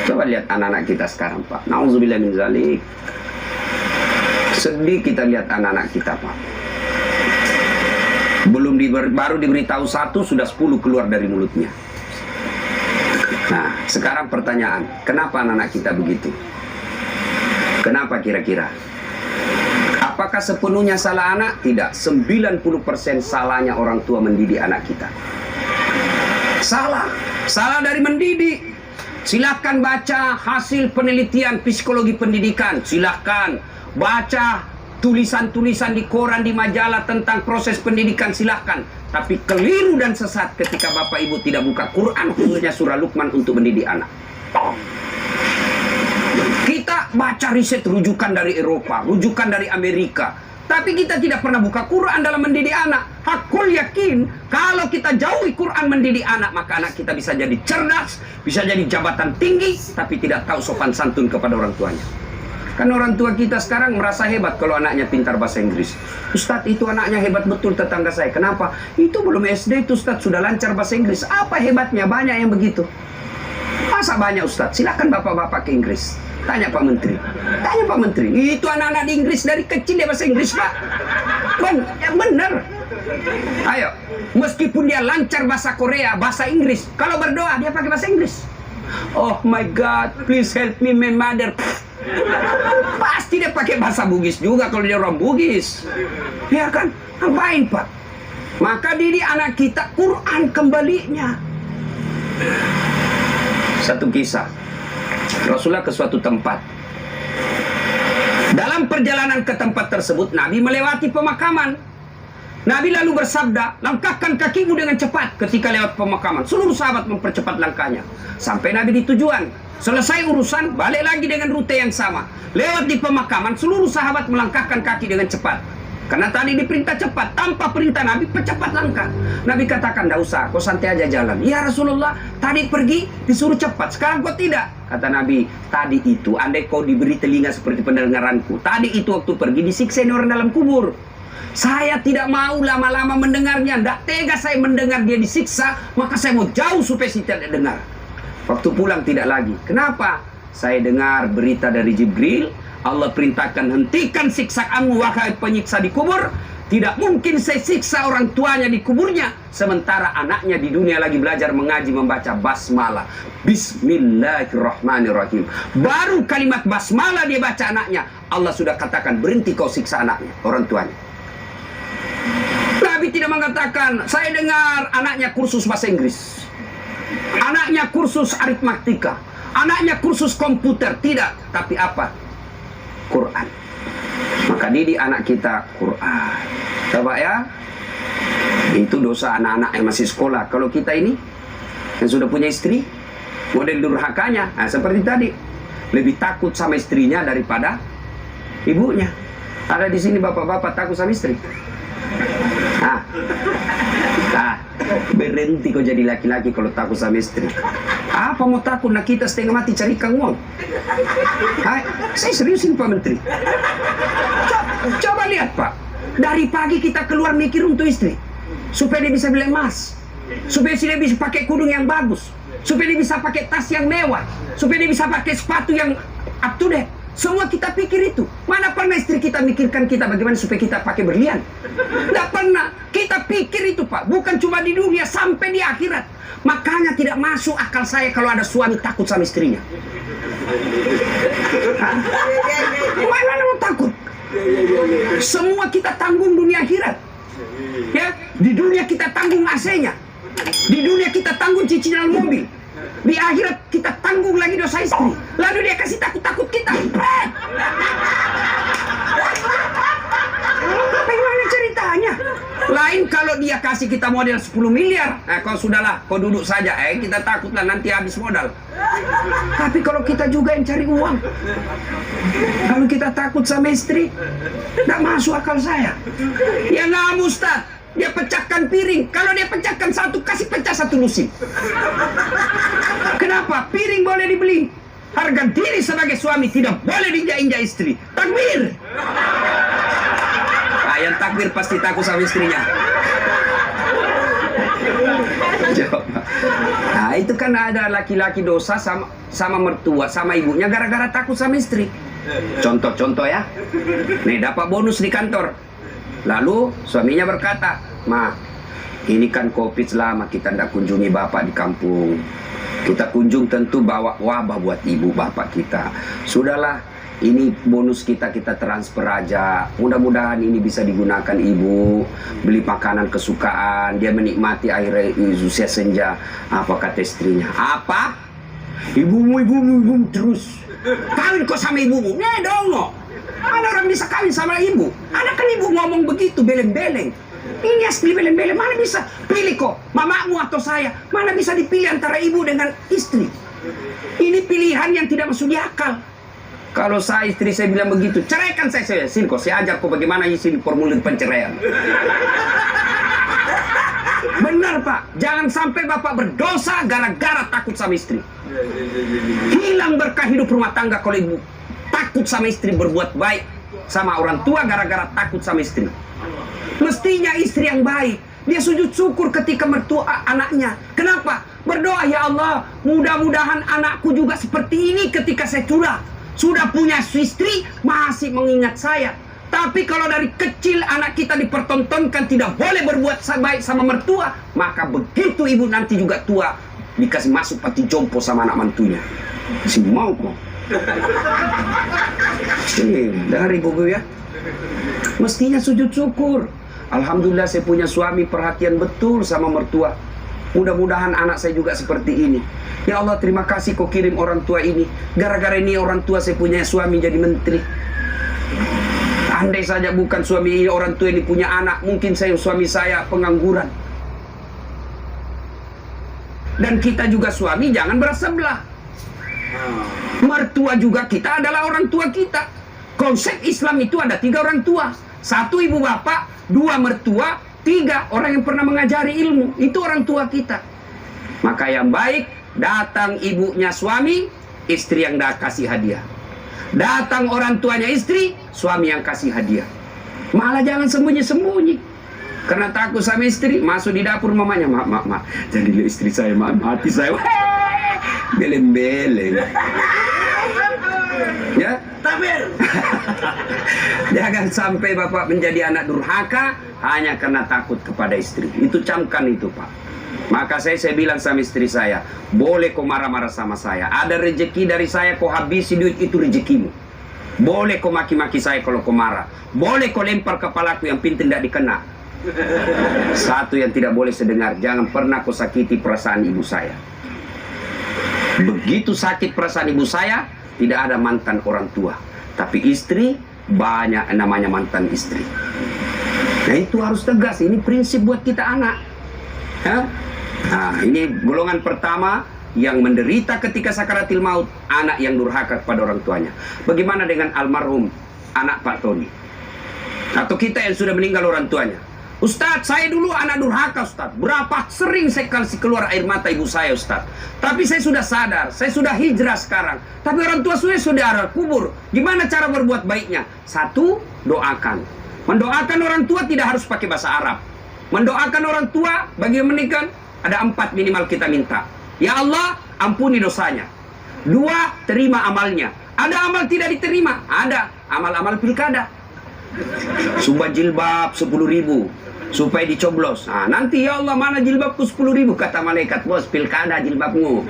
Coba lihat anak-anak kita sekarang, Pak. Nauzubillah min zalik. Sedih kita lihat anak-anak kita, Pak. Baru diberitahu satu, sudah 10 keluar dari mulutnya. Nah, sekarang pertanyaan, kenapa anak-anak kita begitu? Kenapa kira-kira? Apakah sepenuhnya salah anak? Tidak. 90% salahnya orang tua mendidik anak kita. Salah. Salah dari mendidik. Silahkan baca hasil penelitian psikologi pendidikan. Silahkan baca tulisan-tulisan di koran, di majalah tentang proses pendidikan, silahkan. Tapi keliru dan sesat ketika Bapak Ibu tidak buka Quran, khususnya surah Luqman untuk mendidik anak. Kita baca riset rujukan dari Eropa, rujukan dari Amerika, tapi kita tidak pernah buka Quran dalam mendidik anak. Hakul yakin, kalau kita jauhi Quran mendidik anak, maka anak kita bisa jadi cerdas, bisa jadi jabatan tinggi, tapi tidak tahu sopan santun kepada orang tuanya. Kan orang tua kita sekarang merasa hebat kalau anaknya pintar bahasa Inggris. Ustadz, itu anaknya hebat betul tetangga saya. Kenapa? Itu belum SD itu Ustadz sudah lancar bahasa Inggris. Apa hebatnya? Banyak yang begitu. Masa banyak Ustadz? Silakan bapak-bapak ke Inggris. Tanya Pak Menteri. Tanya Pak Menteri. Itu anak-anak di Inggris dari kecil dia bahasa Inggris, Pak. Bener. Ayo. Meskipun dia lancar bahasa Korea, bahasa Inggris, kalau berdoa dia pakai bahasa Inggris. Oh my God, please help me my mother. Pasti dia pakai bahasa Bugis juga kalau dia orang Bugis. Ya kan? Ngapain, Pak? Maka didik anak kita Quran kembalinya. Satu kisah. Rasulullah ke suatu tempat. Dalam perjalanan ke tempat tersebut, Nabi melewati pemakaman. Nabi lalu bersabda, langkahkan kakimu dengan cepat ketika lewat pemakaman. Seluruh sahabat mempercepat langkahnya. Sampai Nabi di tujuan. Selesai urusan, balik lagi dengan rute yang sama. Lewat di pemakaman, seluruh sahabat melangkahkan kaki dengan cepat. Karena tadi diperintah cepat, tanpa perintah Nabi, percepat langkah. Nabi katakan, tidak usah, kau santai aja jalan. Ya Rasulullah, tadi pergi disuruh cepat, sekarang kau tidak. Kata Nabi, tadi itu, andai kau diberi telinga seperti pendengaranku, tadi itu waktu pergi disiksa orang dalam kubur. Saya tidak mau lama-lama mendengarnya, tidak tega saya mendengar dia disiksa, maka saya mau jauh supaya saya tidak dengar. Waktu pulang tidak lagi. Kenapa? Saya dengar berita dari Jibril, Allah perintahkan hentikan siksaanmu wahai penyiksa di kubur. Tidak mungkin saya siksa orang tuanya di kuburnya, sementara anaknya di dunia lagi belajar mengaji membaca basmalah. Bismillahirrahmanirrahim. Baru kalimat basmalah dia baca anaknya, Allah sudah katakan berhenti kau siksa anaknya, orang tuanya. Nabi tidak mengatakan, saya dengar anaknya kursus bahasa Inggris, anaknya kursus aritmatika, anaknya kursus komputer. Tidak, tapi apa? Quran. Maka didik anak kita Quran. Coba ya. Itu dosa anak-anak yang masih sekolah. Kalau kita ini yang sudah punya istri, model durhakanya, nah, seperti tadi, lebih takut sama istrinya daripada ibunya. Ada di sini bapak-bapak takut sama istri. Berhenti kau jadi laki-laki kalau takut sama istri. Apa mau takut? Nah kita setengah mati cari uang. Saya seriusin Pak Menteri. Coba lihat Pak. Dari pagi kita keluar mikir untuk istri, supaya dia bisa beli emas, supaya dia bisa pakai kudung yang bagus, supaya dia bisa pakai tas yang mewah, supaya dia bisa pakai sepatu yang up to date. Semua kita pikir itu. Mana pernah istri kita mikirkan kita bagaimana supaya kita pakai berlian? Tidak pernah. Kita pikir itu Pak. Bukan cuma di dunia, sampai di akhirat. Makanya tidak masuk akal saya kalau ada suami takut sama istrinya. Mana mau takut? Semua kita tanggung dunia akhirat. Ya, di dunia kita tanggung AC-nya. Di dunia kita tanggung cicilan mobil. Di akhirat kita tanggung lagi dosa istri. Lalu dia kasih takut-takut kita. Bagaimana ceritanya? Lain kalau dia kasih kita modal 10 miliar. Nah, kau sudahlah, kau duduk saja. Kita takutlah nanti habis modal. Tapi kalau kita juga yang cari uang, kalau kita takut sama istri, tidak masuk akal saya. Ya nggak Ustaz. Dia pecahkan piring. Kalau dia pecahkan satu, kasih pecah satu lusin. Kenapa? Piring boleh dibeli. Harga diri sebagai suami tidak boleh diinjak-injak istri. Takbir. Yang takbir pasti takut sama istrinya. Coba. Nah itu kan ada laki-laki dosa sama mertua, sama ibunya gara-gara takut sama istri. Contoh-contoh ya. Nih dapat bonus di kantor. Lalu suaminya berkata, "Ma, ini kan COVID lama kita tidak kunjungi bapak di kampung. Kita kunjung tentu bawa wabah buat ibu bapak kita. Sudahlah, ini bonus kita transfer aja. Mudah-mudahan ini bisa digunakan ibu. Beli makanan kesukaan. Dia menikmati air usia senja." Apa kata istrinya? "Apa? Ibumu terus. Kawin kok sama ibumu?" "Nih dong, no. Ada orang bisa kawin sama ibu. Ada kan ibu ngomong begitu, beleng-beleng. Ini asli beleng-beleng. Mana bisa pilih kok, mamamu atau saya? Mana bisa dipilih antara ibu dengan istri? Ini pilihan yang tidak masuk di akal." Kalau saya istri saya bilang begitu, "Ceraikan saya. Sini kok, saya ajar kok bagaimana isi formulir penceraian." Benar Pak, jangan sampai Bapak berdosa gara-gara takut sama istri. Hilang berkah hidup rumah tangga kalau ibu takut sama istri, berbuat baik sama orang tua gara-gara takut sama istri. Mestinya istri yang baik, dia sujud syukur ketika mertua anaknya. Kenapa? Berdoa, "Ya Allah, mudah-mudahan anakku juga seperti ini ketika saya sudah punya istri, masih mengingat saya." Tapi kalau dari kecil anak kita dipertontonkan tidak boleh berbuat baik sama mertua, maka begitu ibu nanti juga tua, dikasih masuk pati jompo sama anak mantunya. Si mau kok. Dari buku ya. Mestinya sujud syukur. Alhamdulillah saya punya suami perhatian betul sama mertua. Mudah-mudahan anak saya juga seperti ini. Ya Allah, terima kasih kau kirim orang tua ini. Gara-gara ini orang tua saya punya suami jadi menteri. Andai saja bukan suami ini, orang tua ini punya anak, mungkin suami saya pengangguran. Dan kita juga suami jangan bersebelah. Mertua juga kita adalah orang tua kita. Konsep Islam itu ada 3 orang tua. 1 ibu bapak, 2 mertua, 3 orang yang pernah mengajari ilmu. Itu orang tua kita. Maka yang baik, datang ibunya suami, istri yang dah kasih hadiah. Datang orang tuanya istri, suami yang kasih hadiah. Malah jangan sembunyi-sembunyi. Karena takut sama istri, masuk di dapur mamanya, "Ma, jadi istri saya, mati saya." Beleng-beleng. Ya? Takbir. Jangan sampai Bapak menjadi anak durhaka hanya karena takut kepada istri. Itu camkan itu, Pak. Maka saya bilang sama istri saya, "Boleh kau marah-marah sama saya. Ada rezeki dari saya, kau habisi duit itu rezekimu. Boleh kau maki-maki saya kalau kau marah. Boleh kau lempar kepalaku yang pintu tidak dikena. Satu yang tidak boleh sedengar, jangan pernah kau sakiti perasaan ibu saya." Begitu sakit perasaan ibu saya, tidak ada mantan orang tua. Tapi istri, banyak namanya mantan istri. Nah itu harus tegas, ini prinsip buat kita anak. Hah? Nah, ini golongan pertama yang menderita ketika sakaratil maut, anak yang durhaka kepada orang tuanya. Bagaimana dengan almarhum anak Pak Tony? Atau kita yang sudah meninggal orang tuanya? "Ustadz, saya dulu anak durhaka Ustadz. Berapa sering saya kasih keluar air mata ibu saya Ustadz. Tapi saya sudah sadar, saya sudah hijrah sekarang. Tapi orang tua saya sudah ada kubur. Gimana cara berbuat baiknya?" 1, doakan. Mendoakan orang tua tidak harus pakai bahasa Arab. Mendoakan orang tua bagi yang menikah, ada 4 minimal kita minta. Ya Allah, ampuni dosanya. 2, terima amalnya. Ada amal tidak diterima? Ada. Amal-amal pilkada. Sumpah jilbab 10.000 supaya dicoblos. Nah, nanti ya Allah mana jilbabku 10.000, kata malaikat, "Bos, pilkada jilbabmu."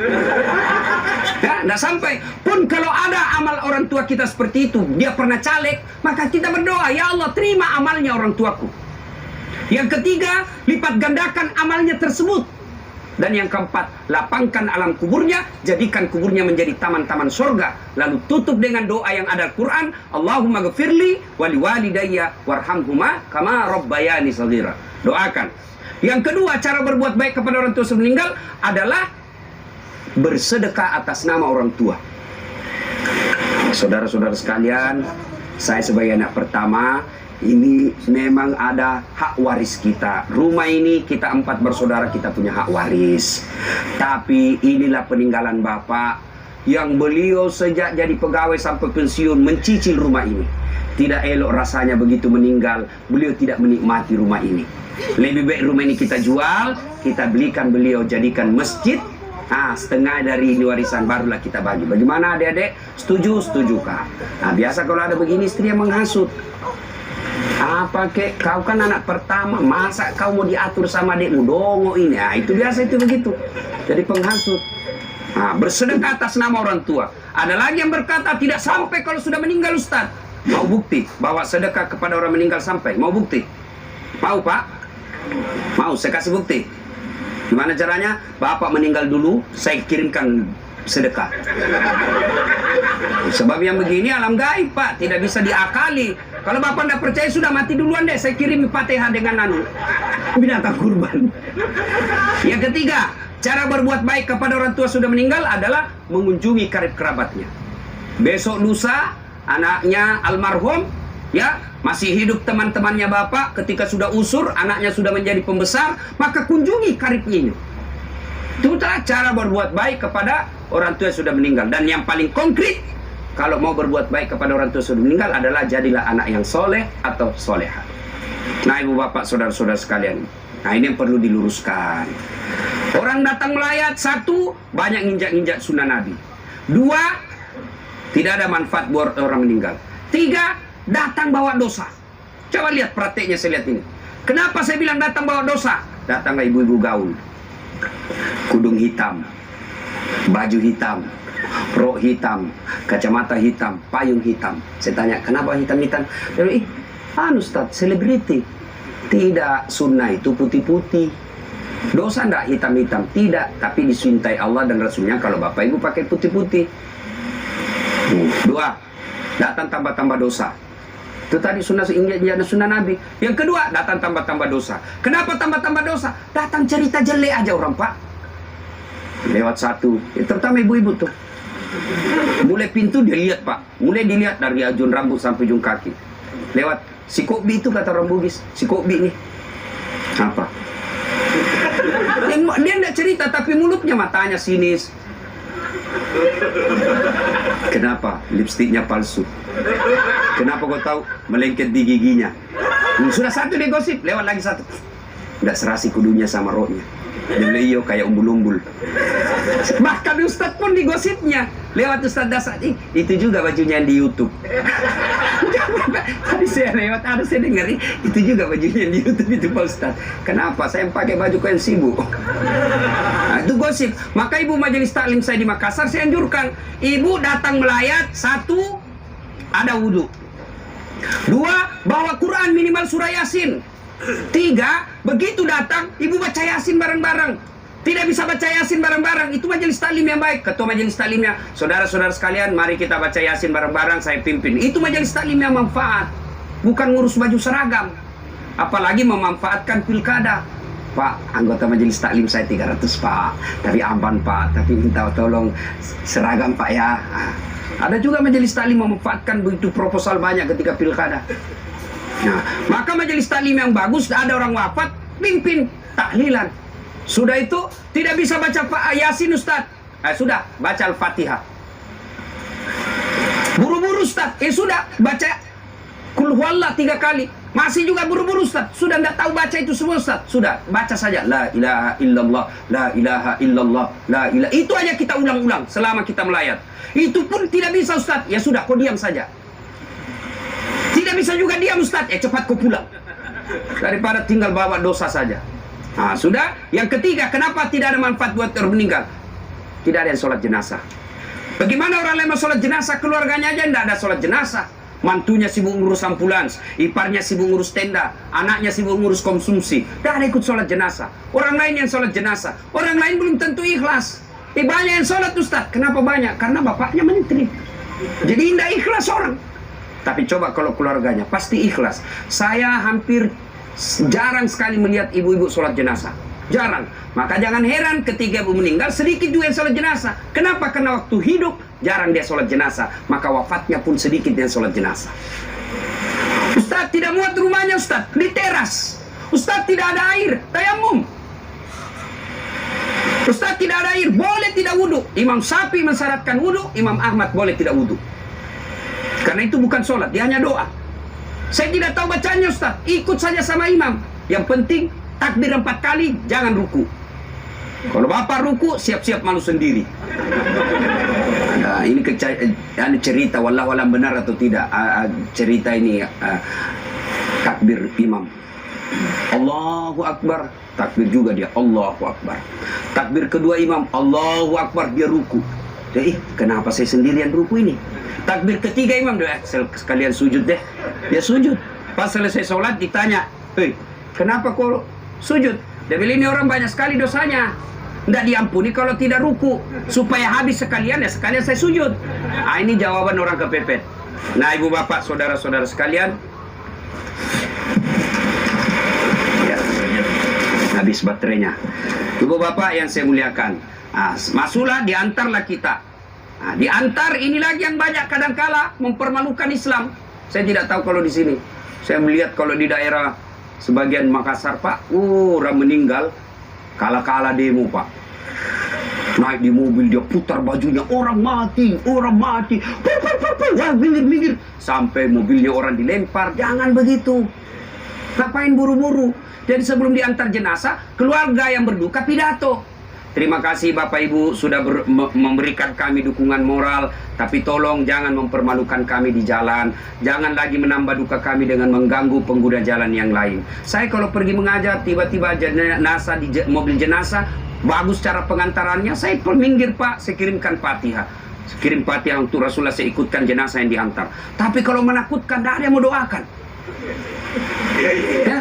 Ya, nggak sampai. Pun kalau ada amal orang tua kita seperti itu, dia pernah caleg, maka kita berdoa, "Ya Allah, terima amalnya orang tuaku." Yang ketiga, lipat gandakan amalnya tersebut. Dan yang keempat, lapangkan alam kuburnya, jadikan kuburnya menjadi taman-taman surga. Lalu tutup dengan doa yang ada Al-Quran, "Allahumma ghafirli wali walidayya warhamhuma kama rabbayani shaghira." Doakan. Yang kedua, cara berbuat baik kepada orang tua sebelum meninggal adalah bersedekah atas nama orang tua. Saudara-saudara sekalian, saya sebagai anak pertama, ini memang ada hak waris kita. Rumah ini kita 4 bersaudara, kita punya hak waris. Tapi inilah peninggalan Bapak yang beliau sejak jadi pegawai sampai pensiun mencicil rumah ini. Tidak elok rasanya begitu meninggal, beliau tidak menikmati rumah ini. Lebih baik rumah ini kita jual, kita belikan beliau jadikan masjid. Setengah dari ini warisan barulah kita bagi. Bagaimana adik-adik? Setuju? Setuju kak? Biasa kalau ada begini istri yang menghasut. Apa kek? Kau kan anak pertama, masa kau mau diatur sama adikmu dongo ini? Itu biasa itu begitu. Jadi penghasut. Bersedekah atas nama orang tua. Ada lagi yang berkata tidak sampai kalau sudah meninggal Ustaz. Mau bukti bahwa sedekah kepada orang meninggal sampai? Mau bukti? Mau pak? Mau saya kasih bukti. Gimana caranya? Bapak meninggal dulu, saya kirimkan sedekah. Sebab yang begini alam gaib pak, tidak bisa diakali. Kalau bapak tidak percaya sudah mati duluan deh, saya kirim Fatihah dengan binatang kurban. Yang ketiga, cara berbuat baik kepada orang tua sudah meninggal adalah mengunjungi karib kerabatnya. Besok lusa anaknya almarhum masih hidup, teman-temannya bapak ketika sudah usur, anaknya sudah menjadi pembesar, maka kunjungi karibnya. Itulah cara berbuat baik kepada orang tua yang sudah meninggal. Dan yang paling konkret, kalau mau berbuat baik kepada orang tua yang sudah meninggal adalah jadilah anak yang soleh atau soleha. Nah ibu bapak saudara-saudara sekalian, ini yang perlu diluruskan. Orang datang melayat, satu, banyak injak-injak sunnah Nabi. Dua, tidak ada manfaat buat orang meninggal. Tiga, datang bawa dosa. Coba lihat prakteknya, saya lihat ini. Kenapa saya bilang datang bawa dosa? Datanglah ibu-ibu gaul, kudung hitam, baju hitam, rok hitam, kacamata hitam, payung hitam. Saya tanya, kenapa hitam-hitam? Dia bilang, Ustaz, selebriti. Tidak, sunnah itu putih-putih. Dosa enggak hitam-hitam? Tidak, tapi dicintai Allah dan Rasulnya kalau bapak ibu pakai putih-putih. Dua, datang tambah-tambah dosa. Itu tadi sunnah sunnah Nabi. Yang kedua, datang tambah-tambah dosa. Kenapa tambah-tambah dosa? Datang cerita jelek aja orang pak. Lewat satu, terutama ibu-ibu tuh. Mulai pintu dia lihat pak. Mulai dilihat dari ujung rambut sampai ujung kaki. Lewat si Kobi itu kata orang Bugis. Si Kobi nih. Apa? Dia tidak cerita tapi mulutnya, matanya sinis. Kenapa? Lipstiknya palsu. Kenapa kau tahu? Melengket di giginya. Sudah satu dia gosip, lewat lagi satu. Tidak serasi kudunya sama roknya. Dia bilang, iyo kayak umbul-umbul. Bahkan Ustadz pun digosipnya. Lewat Ustadz Dasar, itu juga bajunya yang di YouTube. Tadi saya lewat, ada saya dengar, itu juga bajunya yang di YouTube itu Pak Ustadz. Kenapa? Saya pakai baju kain sibuk. Itu gosip. Maka ibu majelis taklim saya di Makassar, saya anjurkan. Ibu datang melayat, satu, ada wudhu. Dua, bawa Quran minimal surah Yasin. Tiga, begitu datang, ibu baca Yasin bareng-bareng. Tidak bisa baca Yasin bareng-bareng, itu majelis taklim yang baik. Ketua majelis taklimnya, saudara-saudara sekalian, mari kita baca Yasin bareng-bareng, saya pimpin. Itu majelis taklim yang manfaat. Bukan ngurus baju seragam. Apalagi memanfaatkan pilkada. Pak, anggota majelis taklim saya 300 pak. Tapi aman pak, tapi minta tolong seragam pak ya. Ada juga majelis taklim memanfaatkan begitu proposal banyak ketika pilkada. Nah, maka majelis taklim yang bagus, ada orang wafat, pimpin tahlilan. Sudah itu, tidak bisa baca Yasin Ustaz. Sudah, baca Al-Fatihah. Buru-buru Ustaz. Sudah, baca Qul Huwallah 3 kali. Masih juga buru-buru Ustaz. Sudah tidak tahu baca itu semua Ustaz. Sudah, baca saja. La ilaha illallah, la ilaha illallah, la ilaha. Itu aja kita ulang-ulang selama kita melayat. Itu pun tidak bisa Ustaz. Ya sudah, kau diam saja. Tidak bisa juga diam Ustaz. Cepat kau pulang. Daripada tinggal bawa dosa saja. Nah, sudah. Yang ketiga, kenapa tidak ada manfaat buat orang meninggal? Tidak ada yang sholat jenazah. Bagaimana orang lain mau sholat jenazah? Keluarganya aja tidak ada sholat jenazah. Mantunya sibuk ngurus ambulans, iparnya sibuk ngurus tenda, anaknya sibuk ngurus konsumsi. Tidak ada ikut sholat jenazah. Orang lain yang sholat jenazah. Orang lain belum tentu ikhlas. Banyak yang sholat Ustaz. Kenapa banyak? Karena bapaknya menteri. Jadi tidak ikhlas orang. Tapi coba kalau keluarganya, pasti ikhlas. Saya hampir jarang sekali melihat ibu-ibu sholat jenazah. Jarang. Maka jangan heran ketika ibu meninggal, sedikit juga yang sholat jenazah. Kenapa? Karena waktu hidup, jarang dia sholat jenazah. Maka wafatnya pun sedikit dia sholat jenazah. Ustaz tidak muat rumahnya Ustaz, di teras. Ustaz tidak ada air, tayamum. Ustaz tidak ada air, boleh tidak wudhu. Imam Syafi'i mensyaratkan wudhu, Imam Ahmad boleh tidak wudhu. Karena itu bukan sholat, dia hanya doa. Saya tidak tahu bacanya Ustaz, ikut saja sama imam. Yang penting takbir 4 kali, jangan ruku. Kalau bapak ruku, siap-siap malu sendiri. Nah, ini cerita, wallahualam benar atau tidak cerita ini takbir imam. Allahu Akbar, takbir juga dia, Allahu Akbar. Takbir kedua imam, Allahu Akbar, dia ruku. Kenapa saya sendirian ruku ini? Takbir ketiga imam, sekalian sujud deh. Dia sujud. Pas selesai sholat ditanya, kenapa kau sujud? Dia bilang ini orang banyak sekali dosanya, tidak diampuni kalau tidak ruku. Supaya habis sekalian, ya sekalian saya sujud. Ini jawaban orang kepepet. Nah, ibu bapak, saudara-saudara sekalian, ya, habis baterainya. Ibu bapak yang saya muliakan, masuklah, diantarlah kita. Diantar ini lagi yang banyak kadangkala mempermalukan Islam. Saya tidak tahu kalau di sini. Saya melihat kalau di daerah sebagian Makassar, Pak, orang meninggal kala-kala demo, Pak. Naik di mobil, dia putar bajunya, orang mati, minggir, sampai mobilnya orang dilempar. Jangan begitu. Ngapain buru-buru? Jadi sebelum diantar jenazah, keluarga yang berduka pidato. Terima kasih Bapak Ibu sudah memberikan kami dukungan moral, tapi tolong jangan mempermalukan kami di jalan. Jangan lagi menambah duka kami dengan mengganggu pengguna jalan yang lain. Saya kalau pergi mengajar, tiba-tiba jenazah di mobil jenazah, bagus cara pengantarannya, saya minggir Pak, saya kirimkan Fatihah. Kirim Fatihah untuk Rasulullah, saya ikutkan jenazah yang diantar. Tapi kalau menakutkan, tidak ada yang mau doakan. Ya?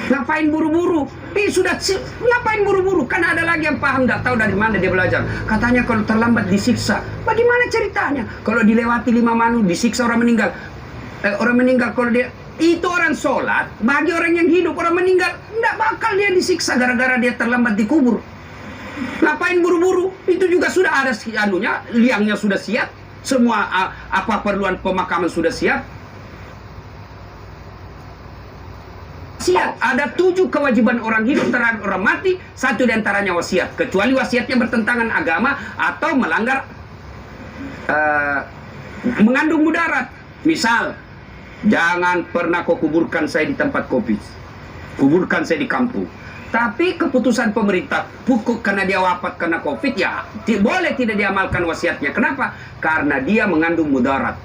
Ngapain buru-buru? Ngapain buru-buru? Kan ada lagi yang paham, nggak tahu dari mana dia belajar. Katanya kalau terlambat disiksa. Bagaimana ceritanya? Kalau dilewati 5 manu disiksa orang meninggal. Orang meninggal kalau dia itu orang sholat, bagi orang yang hidup, orang meninggal nggak bakal dia disiksa gara-gara dia terlambat dikubur. Ngapain buru-buru? Itu juga sudah ada liangnya sudah siap, semua apa perluan pemakaman sudah siap. Wasiat, ada 7 kewajiban orang hidup terhadap orang mati, 1 diantaranya wasiat, kecuali wasiatnya bertentangan agama atau melanggar mengandung mudarat. Misal, jangan pernah kau kuburkan saya di tempat kopi, kuburkan saya di kampung. Tapi keputusan pemerintah pukul karena dia wafat karena COVID, ya boleh tidak diamalkan wasiatnya. Kenapa? Karena dia mengandung mudarat.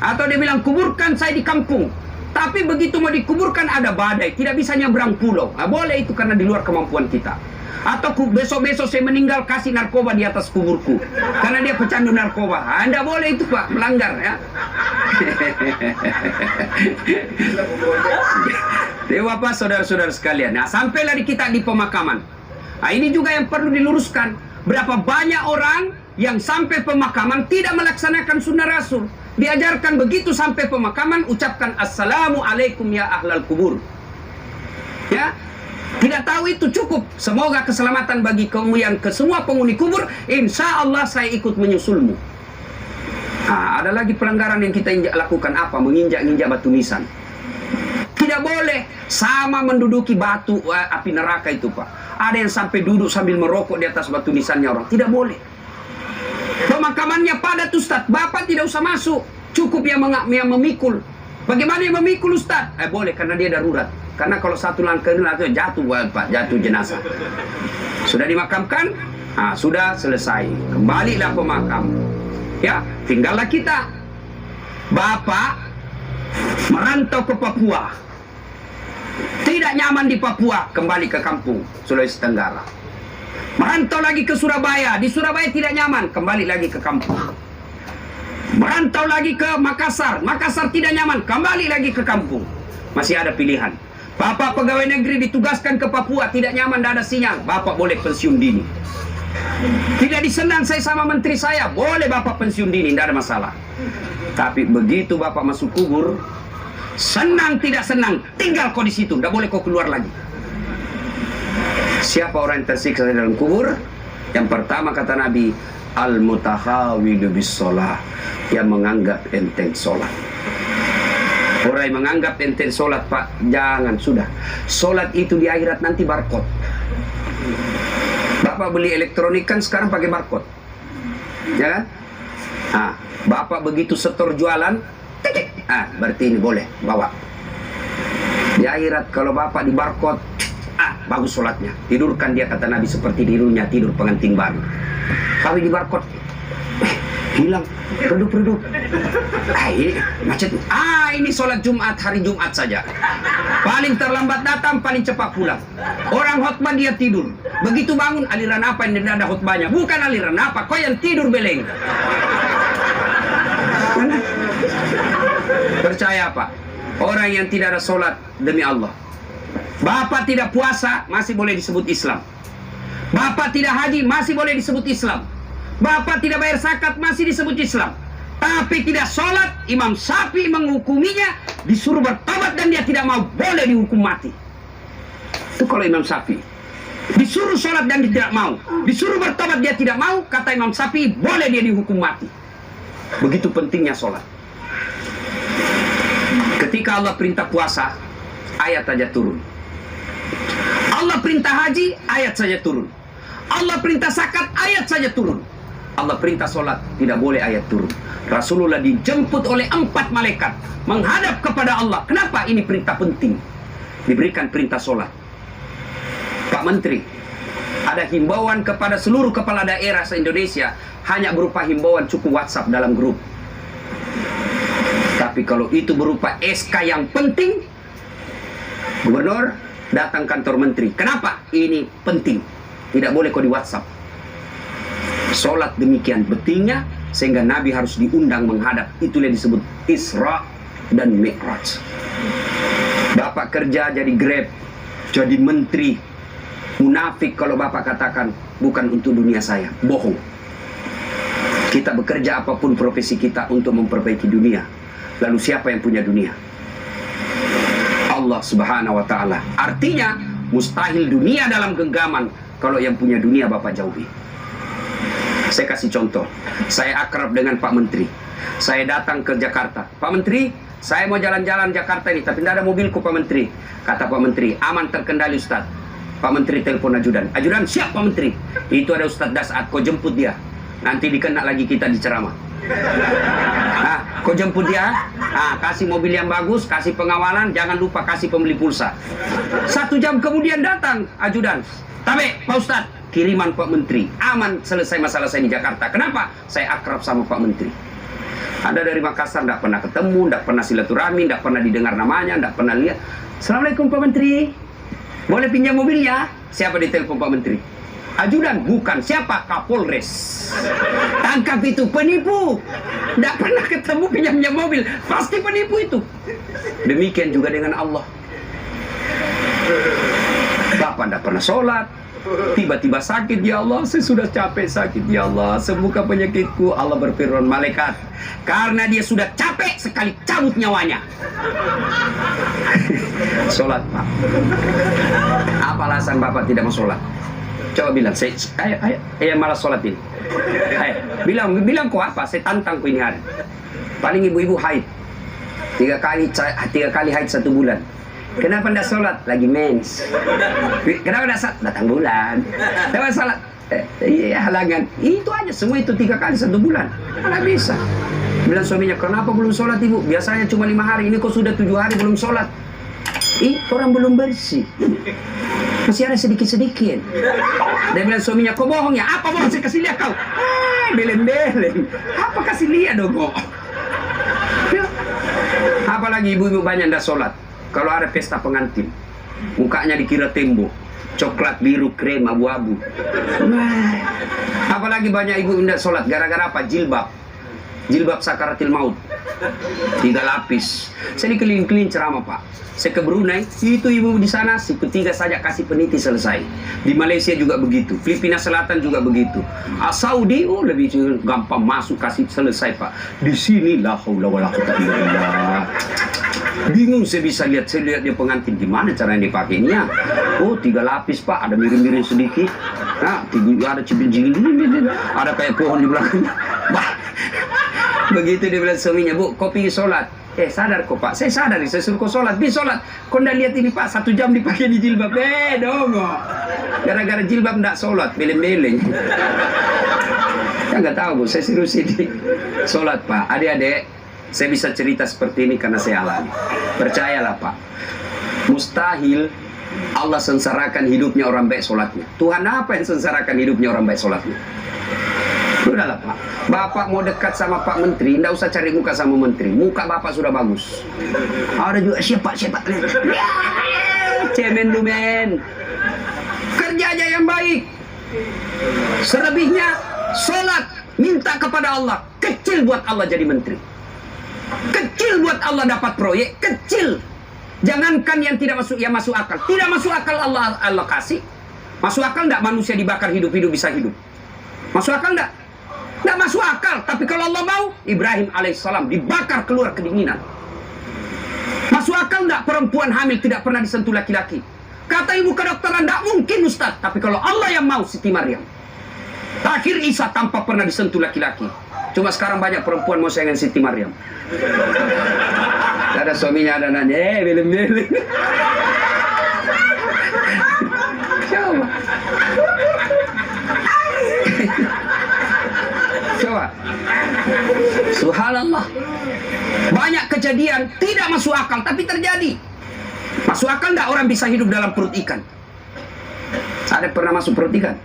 Atau dia bilang kuburkan saya di kampung, tapi begitu mau dikuburkan ada badai, tidak bisa nyebrang pulau. Boleh itu karena di luar kemampuan kita. Atau besok-besok saya meninggal, kasih narkoba di atas kuburku karena dia pecandu narkoba. Anda boleh itu Pak, melanggar ya. Dewa Bapak, saudara-saudara sekalian. Nah, sampailah kita di pemakaman. Nah, ini juga yang perlu diluruskan. Berapa banyak orang yang sampai pemakaman tidak melaksanakan sunnah Rasul. Diajarkan begitu sampai pemakaman, ucapkan Assalamualaikum ya ahlal kubur. Ya, tidak tahu itu cukup. Semoga keselamatan bagi kamu yang ke semua penghuni kubur. Insya Allah saya ikut menyusulmu. Ada lagi pelanggaran yang kita lakukan, apa? Menginjak-injak batu nisan. Tidak boleh sama menduduki batu api neraka itu Pak. Ada yang sampai duduk sambil merokok di atas batu nisannya orang. Tidak boleh. Pemakamannya padat Ustaz, Bapak tidak usah masuk, cukup yang memikul. Bagaimana yang memikul Ustaz? Boleh, karena dia darurat. Karena kalau satu langkah jatuh Pak, jatuh jenazah. Sudah dimakamkan, sudah selesai. Kembalilah pemakam. Ya, tinggallah kita. Bapak merantau ke Papua, tidak nyaman di Papua, kembali ke kampung Sulawesi Tenggara. Merantau lagi ke Surabaya, di Surabaya tidak nyaman, kembali lagi ke kampung. Merantau lagi ke Makassar, Makassar tidak nyaman, kembali lagi ke kampung. Masih ada pilihan. Bapak pegawai negeri ditugaskan ke Papua, tidak nyaman, tidak ada sinyal, Bapak boleh pensiun dini. Tidak disenang saya sama menteri saya, boleh Bapak pensiun dini, tidak ada masalah. Tapi begitu Bapak masuk kubur, senang tidak senang, tinggal kau di situ, tidak boleh kau keluar lagi. Siapa orang yang tersiksa dalam kubur? Yang pertama kata Nabi, al-mutahawilu bis sholah, yang menganggap enteng sholat. Orang yang menganggap enteng sholat Pak, jangan, sudah. Sholat itu di akhirat nanti barcode. Bapak beli elektronik kan sekarang pakai barcode, ya kan? Bapak begitu setor jualan, titik, berarti ini boleh, bawa. Di akhirat kalau bapak di barcode, bagus sholatnya. Tidurkan dia, kata Nabi, seperti tidurnya tidur pengantin baru. Kalau di barcode, hilang, redup. Ini macet. Ini sholat Jumat, hari Jumat saja. Paling terlambat datang, paling cepat pulang. Orang khutbah dia tidur. Begitu bangun, aliran apa yang tidak ada khutbahnya? Bukan aliran apa, kau yang tidur beleng. Percaya apa? Orang yang tidak ada sholat, demi Allah. Bapak tidak puasa, masih boleh disebut Islam. Bapak tidak haji, masih boleh disebut Islam. Bapak tidak bayar zakat, masih disebut Islam. Tapi tidak sholat, Imam Syafi'i menghukuminya, disuruh bertobat dan dia tidak mau, boleh dihukum mati. Itu kalau Imam Syafi'i. Disuruh sholat dan dia tidak mau, disuruh bertobat dia tidak mau, kata Imam Syafi'i, boleh dia dihukum mati. Begitu pentingnya sholat. Ketika Allah perintah puasa, ayat saja turun. Allah perintah haji, ayat saja turun. Allah perintah zakat, ayat saja turun. Allah perintah sholat, tidak boleh ayat turun. Rasulullah dijemput oleh 4 malaikat menghadap kepada Allah. Kenapa? Ini perintah penting. Diberikan perintah sholat. Pak Menteri, ada himbauan kepada seluruh kepala daerah se-Indonesia, hanya berupa himbauan cukup WhatsApp dalam grup. Tapi kalau itu berupa SK yang penting, Gubernur datang kantor Menteri. Kenapa? Ini penting. Tidak boleh kau di WhatsApp. Sholat demikian pentingnya, sehingga Nabi harus diundang menghadap. Itulah disebut Isra dan Mi'raj. Bapak kerja jadi Grab, jadi Menteri. Munafik kalau Bapak katakan, bukan untuk dunia saya. Bohong. Kita bekerja apapun profesi kita untuk memperbaiki dunia. Lalu siapa yang punya dunia? Allah Subhanahu wa ta'ala. Artinya mustahil dunia dalam genggaman kalau yang punya dunia Bapak jauhi. Saya kasih contoh. Saya akrab dengan Pak Menteri. Saya datang ke Jakarta. Pak Menteri, saya mau jalan-jalan Jakarta ini, tapi tidak ada mobilku Pak Menteri. Kata Pak Menteri, aman terkendali Ustaz. Pak Menteri telepon ajudan. Ajudan, siap Pak Menteri. Itu ada Ustaz Dasat, kau jemput dia. Nanti dikena lagi kita di ceramah. Kau jemput dia, kasih mobil yang bagus, kasih pengawalan, jangan lupa kasih pembeli pulsa. 1 jam kemudian datang ajudan. Tapi Pak Ustaz, kiriman Pak Menteri, aman, selesai masalah saya di Jakarta. Kenapa? Saya akrab sama Pak Menteri. Anda dari Makassar, tidak pernah ketemu, tidak pernah silaturahmi, tidak pernah didengar namanya, tidak pernah lihat. Assalamualaikum Pak Menteri, boleh pinjam mobilnya? Siapa ditelepon Pak Menteri? Ajudan, bukan. Siapa? Kapolres. Tangkap itu, penipu. Tidak pernah ketemu, pinjam mobil, pasti penipu itu. Demikian juga dengan Allah. Bapak tidak pernah sholat, tiba-tiba sakit, ya Allah, saya sudah capek sakit, ya Allah, sembuhkan penyakitku. Allah berfirman, malaikat, karena dia sudah capek sekali, cabut nyawanya. Sholat Pak. Apa alasan Bapak tidak mau sholat? Coba bilang, ayo malas sholat ini. Ayo, bilang kok apa? Saya tantang ku ini hari. Paling ibu-ibu haid 3 kali haid 1 bulan. Kenapa tidak sholat? Lagi mens. Kenapa tidak sholat? Datang bulan. Kenapa sholat? Iya, halangan. Itu aja, semua itu 3 kali 1 bulan. Mana bisa? Bilang suaminya, kenapa belum sholat ibu? Biasanya cuma 5 hari, ini kok sudah 7 hari belum sholat. Orang belum bersih. Masih ada sedikit-sedikit. Dia bilang suaminya, kok bohong ya? Apa bohong? Saya kasih lihat kau. Beleng-beleng. Apa kasih lihat dong kok? Apalagi ibu-ibu banyak tidak sholat. Kalau ada pesta pengantin, mukanya dikira tembok, coklat, biru, krem, abu-abu. Apalagi banyak ibu tidak sholat. Gara-gara apa? Jilbab. Jilbab sakaratil maut. 3 lapis. Saya dikeliling-keliling ceramah Pak. Saya ke Brunei, itu ibu di sana, si ketiga saja kasih peniti selesai. Di Malaysia juga begitu, Filipina Selatan juga begitu. Saudi, lebih gampang masuk kasih selesai Pak. Di sini la haula wala quwwata illa billah. Bingung saya bisa lihat, dia pengantin gimana caranya dipakainya. 3 lapis Pak, ada miring-miring sedikit. Nah, ada cipin-cipin, ada kayak pohon di belakangnya. Begitu dia bilang suaminya, Bu, kopi sholat. Sadar kok Pak, saya sadar, saya suruh kau sholat, sholat. Kau ndak lihat ini Pak, 1 jam dipakai di jilbab, dong. Gara-gara jilbab ndak sholat, beleng-beleng. Ya nggak tahu Bu, saya suruh sini sholat Pak. Adik-adik, Saya bisa cerita seperti ini karena saya alami. Percayalah Pak, mustahil Allah sengsarakan hidupnya orang baik sholatnya. Tuhan apa yang sengsarakan hidupnya orang baik sholatnya? Udahlah Pak, Bapak mau dekat sama Pak Menteri, nggak usah cari muka sama Menteri. Muka Bapak sudah bagus. Ada juga siapa? Cemen lu men. Kerja aja yang baik. Selebihnya sholat, minta kepada Allah. Kecil buat Allah jadi menteri. Kecil buat Allah dapat proyek, kecil. Jangankan yang tidak masuk, yang masuk akal. Tidak masuk akal Allah kasih. Masuk akal enggak manusia dibakar hidup-hidup bisa hidup? Masuk akal enggak? Enggak masuk akal. Tapi kalau Allah mau, Ibrahim alaihissalam dibakar keluar kedinginan. Masuk akal enggak perempuan hamil tidak pernah disentuh laki-laki? Kata ibu kedokteran, enggak mungkin Ustaz. Tapi kalau Allah yang mau, Siti Maryam. Akhir Isa tanpa pernah disentuh laki-laki. Cuma sekarang banyak perempuan mau sayangin Siti Maryam. Ada suaminya, ada nanya, belum. Coba. Subhanallah. Banyak kejadian tidak masuk akal tapi terjadi. Masuk akal enggak orang bisa hidup dalam perut ikan? Ada pernah masuk perut ikan?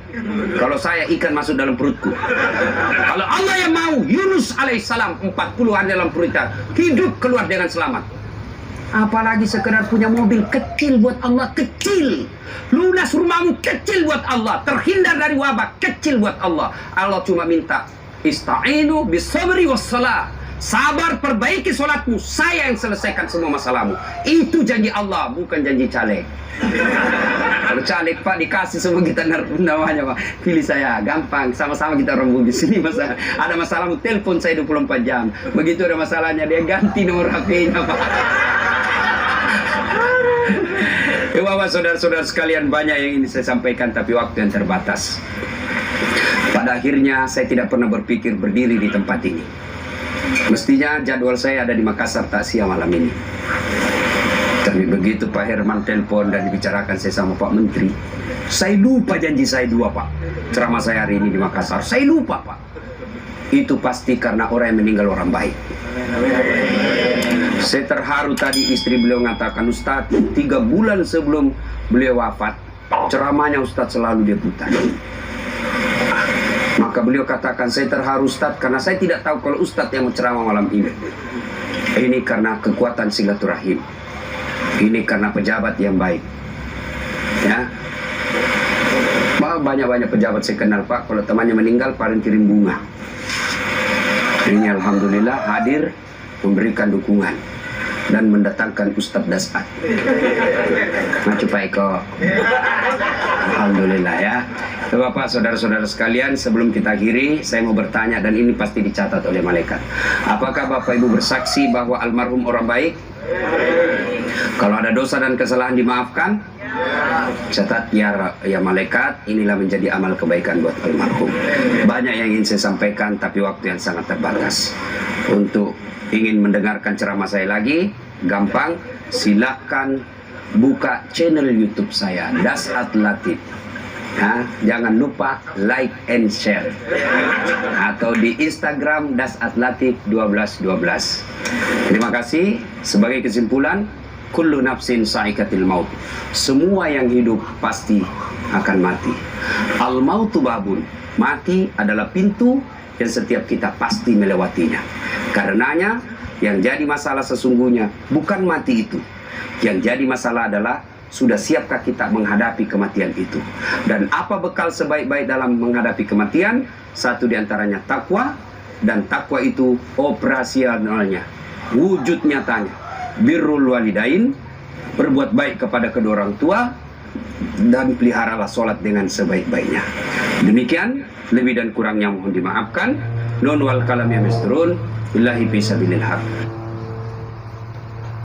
Kalau saya, ikan masuk dalam perutku. Kalau Allah yang mau, Yunus alaihissalam 40 hari dalam perut ikan, hidup keluar dengan selamat. Apalagi sekedar punya mobil kecil buat Allah, kecil. Lunas rumahmu kecil buat Allah, terhindar dari wabah kecil buat Allah. Allah cuma minta ista'inu bisabri wassalah. Sabar, perbaiki sholatmu, saya yang selesaikan semua masalahmu. Itu janji Allah, bukan janji caleg. Kalau caleg Pak dikasih semua kita namanya Pak, pilih saya, gampang, sama-sama kita orang bugis. Ini masalah, ada masalahmu telepon saya 24 jam. Begitu ada masalahnya dia ganti nomor HP-nya Pak. Bapak saudara-saudara sekalian, banyak yang ingin saya sampaikan tapi waktu yang terbatas. Pada akhirnya saya tidak pernah berpikir berdiri di tempat ini. Mestinya jadwal saya ada di Makassar takziah malam ini. Tapi begitu Pak Herman telepon dan dibicarakan saya sama Pak Menteri, saya lupa janji saya dua Pak. Ceramah saya hari ini di Makassar, saya lupa Pak. Itu pasti karena orang yang meninggal orang baik. Saya terharu tadi istri beliau mengatakan, Ustadz, 3 bulan sebelum beliau wafat, ceramahnya Ustadz selalu dia putar. Maka beliau katakan, saya terharu Ustadz karena saya tidak tahu kalau Ustadz yang menceramah malam ini. Ini karena kekuatan silaturahim. Ini karena pejabat yang baik. Ya. Banyak-banyak pejabat saya kenal Pak, kalau temannya meninggal paling kirim bunga. Ini alhamdulillah hadir memberikan dukungan dan mendatangkan Ustadz Dasat. Nah, Pak Eko. Alhamdulillah ya. Bapak, saudara-saudara sekalian, sebelum kita akhiri, saya mau bertanya dan ini pasti dicatat oleh malaikat. Apakah Bapak Ibu bersaksi bahwa almarhum orang baik? Kalau ada dosa dan kesalahan dimaafkan? Catat ya malaikat, inilah menjadi amal kebaikan buat almarhum. Banyak yang ingin saya sampaikan tapi waktu yang sangat terbatas. Untuk ingin mendengarkan ceramah saya lagi, gampang, silakan buka channel YouTube saya, Dasat Latif. Nah, jangan lupa like and share. Atau di Instagram Dasat Latif 1212. Terima kasih. Sebagai kesimpulan, kullu nafsin sa'iqatil maut. Semua yang hidup pasti akan mati. Al mautu babun. Mati adalah pintu yang setiap kita pasti melewatinya. Karenanya yang jadi masalah sesungguhnya bukan mati itu. Yang jadi masalah adalah sudah siapkah kita menghadapi kematian itu. Dan apa bekal sebaik-baik dalam menghadapi kematian? Satu diantaranya takwa. Dan takwa itu operasionalnya, wujud nyatanya, birrul walidain, berbuat baik kepada kedua orang tua, dan peliharalah sholat dengan sebaik-baiknya. Demikian, lebih dan kurangnya mohon dimaafkan. Non wal kalam ya misrun billahi fi sabilillah.